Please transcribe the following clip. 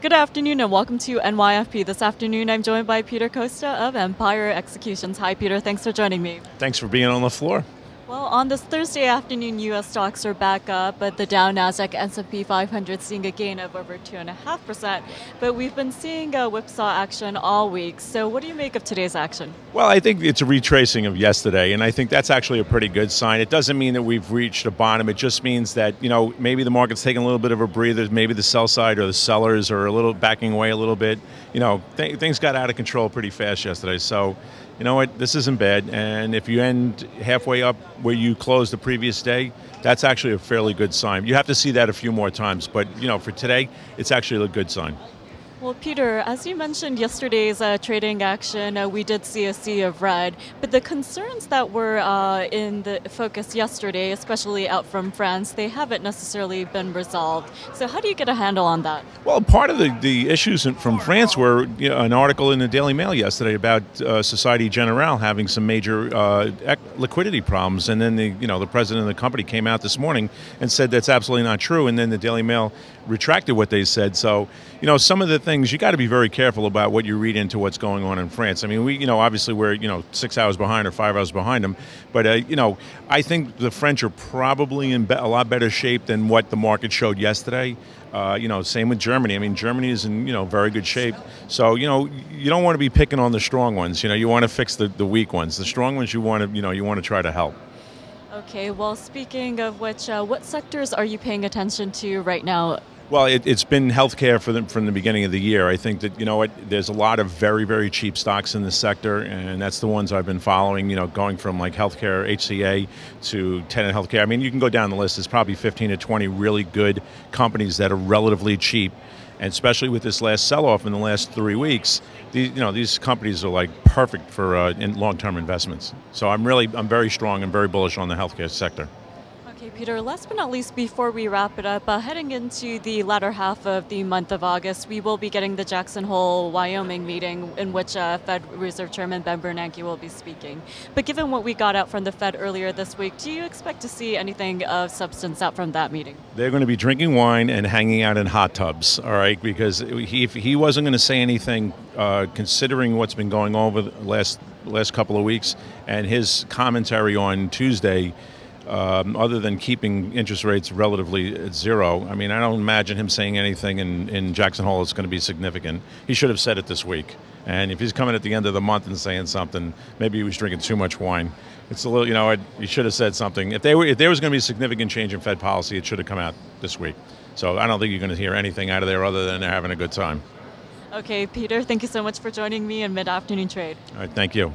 Good afternoon and welcome to NYFP. This afternoon I'm joined by Peter Costa of Empire Executions. Hi Peter, thanks for joining me. Thanks for being on the floor. Well, on this Thursday afternoon, U.S. stocks are back up, but the Dow, Nasdaq, S&P 500 seeing a gain of over 2.5%. But we've been seeing a whipsaw action all week. So what do you make of today's action? Well, I think it's a retracing of yesterday, and I think that's actually a pretty good sign. It doesn't mean that we've reached a bottom. It just means that, maybe the market's taking a little bit of a breather. Maybe the sell side or the sellers are a little backing away a little bit. Things got out of control pretty fast yesterday. So, you know what, this isn't bad. And if you end halfway up where you closed the previous day, that's actually a fairly good sign. You have to see that a few more times. But, for today, it's actually a good sign. Well, Peter, as you mentioned yesterday's trading action, we did see a sea of red, but the concerns that were in the focus yesterday, especially out from France, they haven't necessarily been resolved. So how do you get a handle on that? Well, part of the issues from France were an article in the Daily Mail yesterday about Societe Generale having some major liquidity problems, and then the president of the company came out this morning and said that's absolutely not true, and then the Daily Mail retracted what they said. So, some of the things you got to be very careful about what you read into what's going on in France. I mean, we, obviously we're 6 hours behind or 5 hours behind them, but I think the French are probably in a lot better shape than what the market showed yesterday. Same with Germany. I mean, Germany is in very good shape. So you don't want to be picking on the strong ones. You want to fix the weak ones. The strong ones you want to try to help. Okay. Well, speaking of which, what sectors are you paying attention to right now? Well, it's been healthcare from the beginning of the year. I think that, there's a lot of very, very cheap stocks in this sector, and that's the ones I've been following, going from like healthcare, HCA, to Tenet Healthcare. I mean, you can go down the list. There's probably 15 to 20 really good companies that are relatively cheap, and especially with this last sell-off in the last 3 weeks, these companies are like perfect for long-term investments. So I'm very strong and very bullish on the healthcare sector. Okay, Peter, last but not least, before we wrap it up, heading into the latter half of the month of August, we will be getting the Jackson Hole, Wyoming meeting in which Fed Reserve Chairman Ben Bernanke will be speaking. But given what we got out from the Fed earlier this week, do you expect to see anything of substance out from that meeting? They're going to be drinking wine and hanging out in hot tubs, all right, because if he wasn't going to say anything, considering what's been going on over the last couple of weeks, and his commentary on Tuesday, other than keeping interest rates relatively at zero, I mean, I don't imagine him saying anything in Jackson Hole that's going to be significant. He should have said it this week. And if he's coming at the end of the month and saying something, maybe he was drinking too much wine. It's a little, he should have said something. If there was going to be a significant change in Fed policy, it should have come out this week. So I don't think you're going to hear anything out of there other than they're having a good time. Okay, Peter, thank you so much for joining me in Mid-Afternoon Trade. All right, thank you.